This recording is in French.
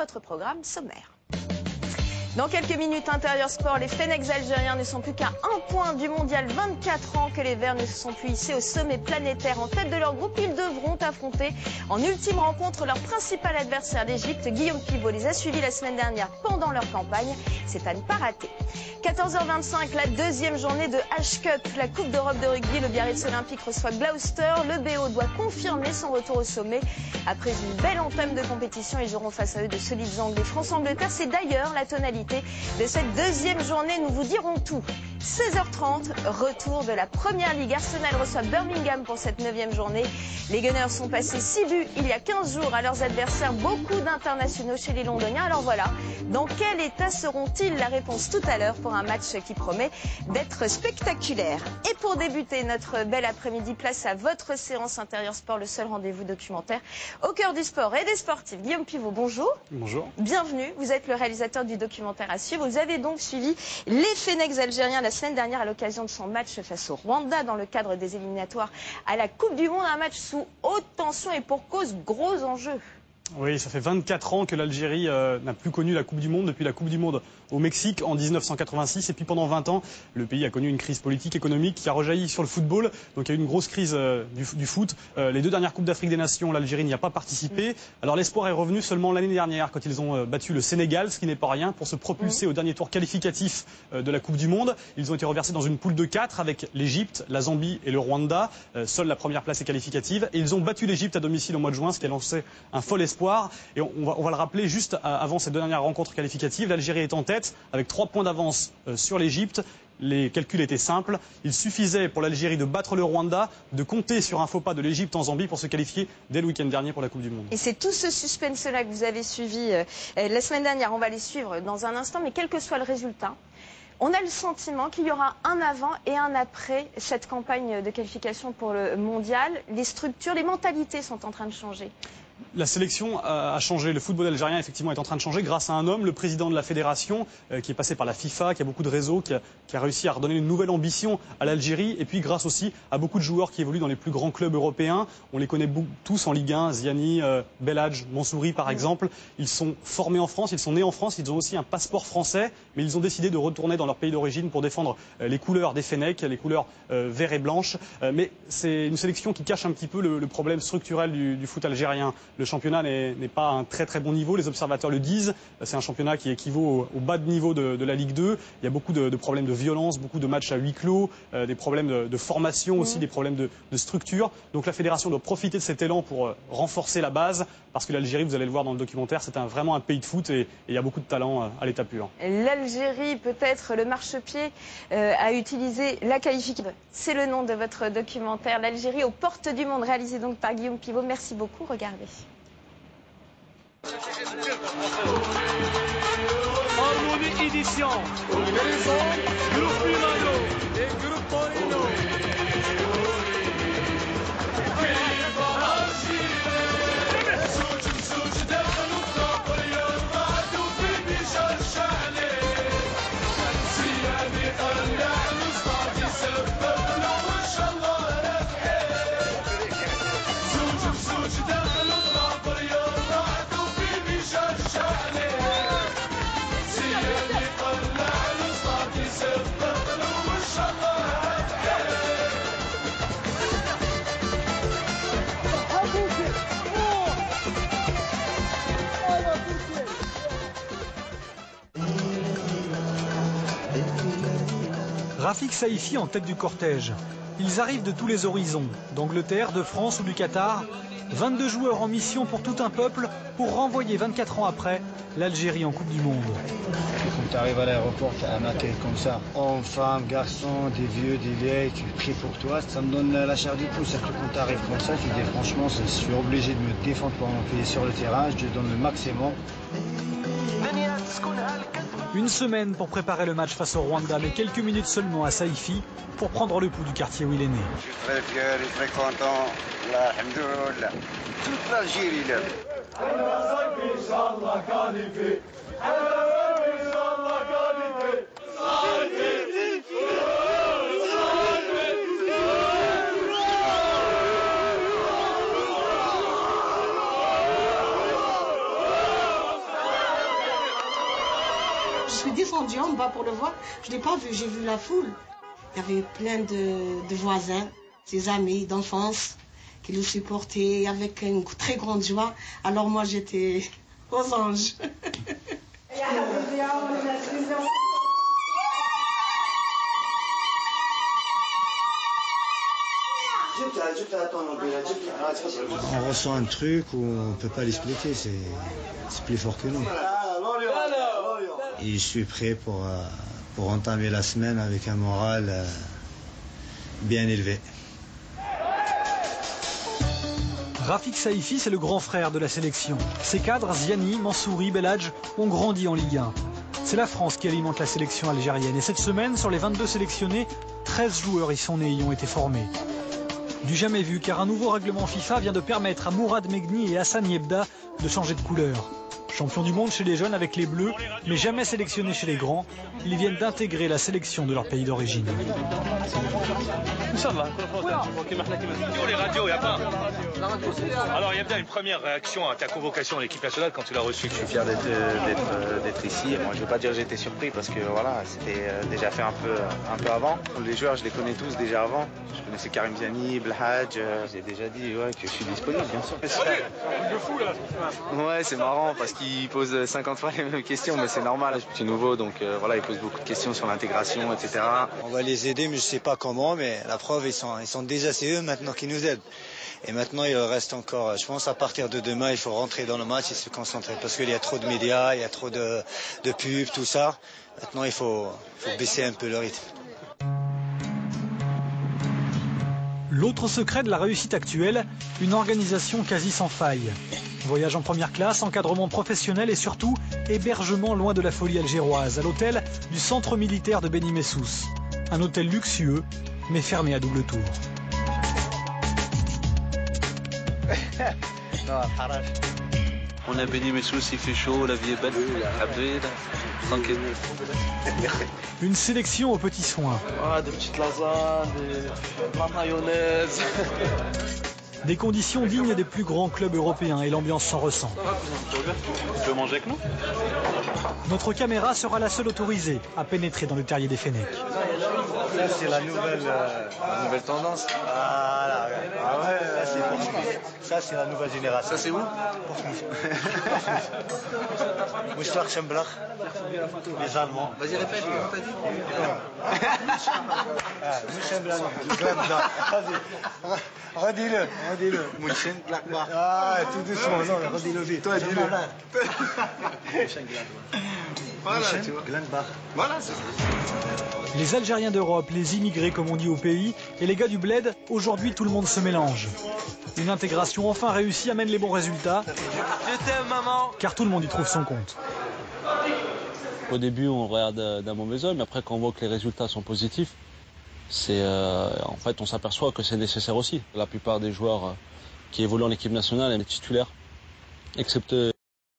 votre programme sommaire. Dans quelques minutes, Intérieur Sport, les Fennecs algériens ne sont plus qu'à un point du mondial. 24 ans que les Verts ne se sont plus hissés au sommet planétaire. En tête de leur groupe, ils devront affronter en ultime rencontre leur principal adversaire, l'Égypte. Guillaume Pivot les a suivis la semaine dernière pendant leur campagne. C'est à ne pas rater. 14h25, la deuxième journée de H-Cup, la Coupe d'Europe de rugby. Le Biarritz Olympique reçoit Gloucester. Le BO doit confirmer son retour au sommet. Après une belle entame de compétition, ils auront face à eux de solides Anglais. France-Angleterre, c'est d'ailleurs la tonalité de cette deuxième journée. Nous vous dirons tout. 16h30, retour de la Première Ligue. Arsenal reçoit Birmingham pour cette 9e journée. Les Gunners sont passés 6 buts il y a 15 jours à leurs adversaires. Beaucoup d'internationaux chez les Londoniens. Alors voilà, dans quel état seront-ils? La réponse tout à l'heure pour un match qui promet d'être spectaculaire. Et pour débuter notre bel après-midi, place à votre séance Intérieur Sport, le seul rendez-vous documentaire au cœur du sport et des sportifs. Guillaume Pivot, bonjour. Bonjour. Bienvenue, vous êtes le réalisateur du documentaire à suivre. Vous avez donc suivi les Fennecs algériens la semaine dernière à l'occasion de son match face au Rwanda dans le cadre des éliminatoires à la Coupe du Monde. Un match sous haute tension et pour cause, gros enjeux. Oui, ça fait 24 ans que l'Algérie n'a plus connu la Coupe du Monde depuis la Coupe du Monde au Mexique en 1986. Et puis pendant 20 ans, le pays a connu une crise politique, économique qui a rejailli sur le football. Donc il y a eu une grosse crise du foot. Les deux dernières Coupes d'Afrique des Nations, l'Algérie n'y a pas participé. Alors l'espoir est revenu seulement l'année dernière quand ils ont battu le Sénégal, ce qui n'est pas rien, pour se propulser au dernier tour qualificatif de la Coupe du Monde. Ils ont été reversés dans une poule de 4 avec l'Égypte, la Zambie et le Rwanda. Seule la première place est qualificative. Et ils ont battu l'Égypte à domicile au mois de juin, ce qui a lancé un fol espoir. Et on va le rappeler juste avant ces deux dernières rencontres qualificatives. L'Algérie est en tête avec 3 points d'avance sur l'Égypte. Les calculs étaient simples. Il suffisait pour l'Algérie de battre le Rwanda, de compter sur un faux pas de l'Égypte en Zambie pour se qualifier dès le week-end dernier pour la Coupe du Monde. Et c'est tout ce suspense-là que vous avez suivi la semaine dernière. On va les suivre dans un instant, mais quel que soit le résultat, on a le sentiment qu'il y aura un avant et un après cette campagne de qualification pour le mondial. Les structures, les mentalités sont en train de changer. La sélection a changé. Le football algérien, effectivement, est en train de changer grâce à un homme, le président de la fédération, qui est passé par la FIFA, qui a beaucoup de réseaux, qui a réussi à redonner une nouvelle ambition à l'Algérie. Et puis grâce aussi à beaucoup de joueurs qui évoluent dans les plus grands clubs européens. On les connaît tous en Ligue 1, Ziani, Belhadj, Mansouri par exemple. Ils sont formés en France, ils sont nés en France, ils ont aussi un passeport français. Mais ils ont décidé de retourner dans leur pays d'origine pour défendre les couleurs des Fennecs, les couleurs vert et blanche. Mais c'est une sélection qui cache un petit peu le problème structurel du foot algérien. Le championnat n'est pas à un très très bon niveau, les observateurs le disent. C'est un championnat qui équivaut au bas de niveau de la Ligue 2. Il y a beaucoup de problèmes de violence, beaucoup de matchs à huis clos, des problèmes de formation aussi, des problèmes de structure. Donc la fédération doit profiter de cet élan pour renforcer la base, parce que l'Algérie, vous allez le voir dans le documentaire, c'est vraiment un pays de foot et il y a beaucoup de talent à l'état pur. L'Algérie, peut-être le marchepied, a utilisé la qualification. C'est le nom de votre documentaire, l'Algérie aux portes du monde, réalisé donc par Guillaume Pivot. Merci beaucoup, regardez. Harmonie édition. Groupe Milano et Groupe Torino. Rafik Saïfi en tête du cortège. Ils arrivent de tous les horizons, d'Angleterre, de France ou du Qatar. 22 joueurs en mission pour tout un peuple pour renvoyer 24 ans après l'Algérie en Coupe du Monde. Quand tu arrives à l'aéroport, tu as un accueil comme ça. Hommes, femmes, garçons, des vieux, des vieilles, tu pries pour toi. Ça me donne la chair du pouce. Surtout quand tu arrives comme ça, tu dis franchement, je suis obligé de me défendre pendant qu'il est sur le terrain. Je donne le maximum. Une semaine pour préparer le match face au Rwanda, mais quelques minutes seulement à Saïfi pour prendre le pouls du quartier où il est né. Je suis très fier et très content. Alhamdoulilah. Toute l'Algérie là. Je suis descendue en bas pour le voir. Je ne l'ai pas vu, j'ai vu la foule. Il y avait plein de voisins, ses amis d'enfance qui le supportaient avec une très grande joie. Alors moi, j'étais aux anges. On ressent un truc où on ne peut pas l'expliquer, c'est plus fort que nous. Et je suis prêt pour entamer la semaine avec un moral bien élevé. Rafik Saïfi, c'est le grand frère de la sélection. Ses cadres, Ziani, Mansouri, Belhadj, ont grandi en Ligue 1. C'est la France qui alimente la sélection algérienne. Et cette semaine, sur les 22 sélectionnés, 13 joueurs y sont nés et y ont été formés. Du jamais vu, car un nouveau règlement FIFA vient de permettre à Mourad Megni et Hassan Yebda de changer de couleur. Champions du monde chez les jeunes avec les Bleus, mais jamais sélectionnés chez les grands, ils viennent d'intégrer la sélection de leur pays d'origine. Les radios, il n'y a pas. Alors, il y a bien une première réaction à ta convocation à l'équipe nationale quand tu l'as reçue. Je suis fier d'être ici. Moi, je ne vais pas dire que j'étais surpris parce que voilà, c'était déjà fait un peu avant. Les joueurs, je les connais tous déjà avant. Je connaissais Karim Ziani, Belhadj. J'ai déjà dit que je suis disponible, bien sûr. Ouais, c'est marrant parce qu'ils posent 50 fois les mêmes questions, mais c'est normal. Je suis nouveau, donc voilà, ils posent beaucoup de questions sur l'intégration, etc. On va les aider, mais je ne sais pas comment. Mais la preuve, ils sont déjà, c'est eux maintenant qui nous aident. Et maintenant, il reste encore, je pense à partir de demain, il faut rentrer dans le match et se concentrer. Parce qu'il y a trop de médias, il y a trop de pubs, tout ça. Maintenant, il faut baisser un peu le rythme. L'autre secret de la réussite actuelle, une organisation quasi sans faille. Voyage en première classe, encadrement professionnel et surtout hébergement loin de la folie algéroise, à l'hôtel du centre militaire de Beni Messous. Un hôtel luxueux, mais fermé à double tour. On a Beni Messous, il fait chaud, la vie est belle, tranquille. Une sélection aux petits soins. Ah, des petites lasagnes, de la mayonnaise. Des conditions dignes des plus grands clubs européens et l'ambiance s'en ressent. Tu peux manger avec nous? Notre caméra sera la seule autorisée à pénétrer dans le terrier des Fennecs. Ça, c'est la nouvelle tendance. Voilà. Ah ouais, ça, c'est la nouvelle génération. Ça, c'est où? Mouchlar Chemblach, les Allemands. Vas-y, répète, t'as dit. Redis-le. Mönchengladbach. Ah, tout doucement, non, redis-le vite. Toi, dis-le. Voilà, tu vois. Voilà, c'est ça. Les Algériens d'Europe, les immigrés comme on dit au pays, et les gars du bled, aujourd'hui tout le monde se mélange. Une intégration enfin réussie amène les bons résultats, Je t'aime, maman. car tout le monde y trouve son compte. Au début, on regarde d'un mauvais œil, mais après, quand on voit que les résultats sont positifs, en fait, on s'aperçoit que c'est nécessaire aussi. La plupart des joueurs qui évoluent en équipe nationale, les titulaires, excepté